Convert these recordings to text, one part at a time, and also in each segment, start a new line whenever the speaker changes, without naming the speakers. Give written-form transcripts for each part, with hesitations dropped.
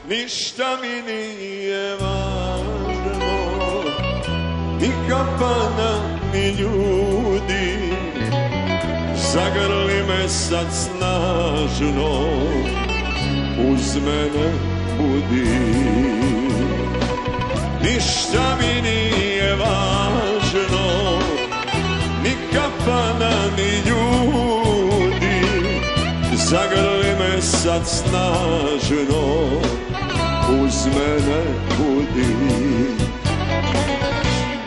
ništa mi nije važno, ni kafana, ni ljudi. Zagrli me sad snažno, uz mene budi. Ništa mi nije važno, ni kafana, ni ljudi. Zagrli me sad snažno, uz mene budi.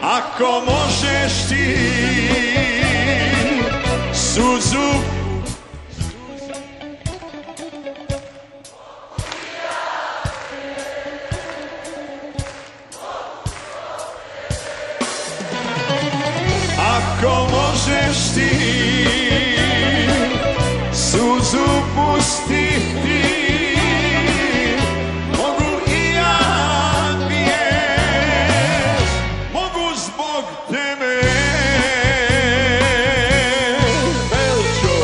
Ako možeš ti suzu ako možeš ti suzu pustiti, mogu i ja bijes, mogu zbog tebe. Belčo,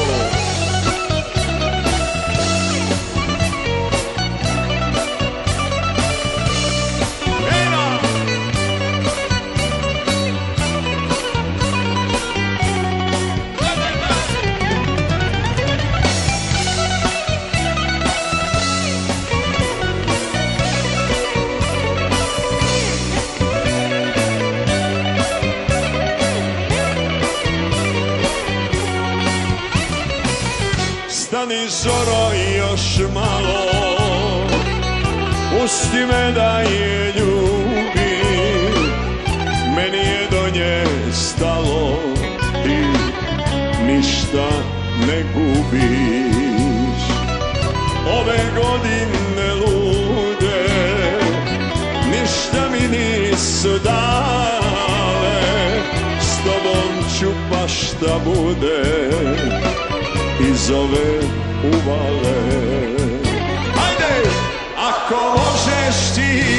Ena, stani zoro još malo, pusti me da je ljubim, meni je do nje stalo, ti ništa ne gubiš. Ove godine lude ništa mi nisu dale, s tobom ću pa šta bude iz ove uvale. Hajde, ako možeš ti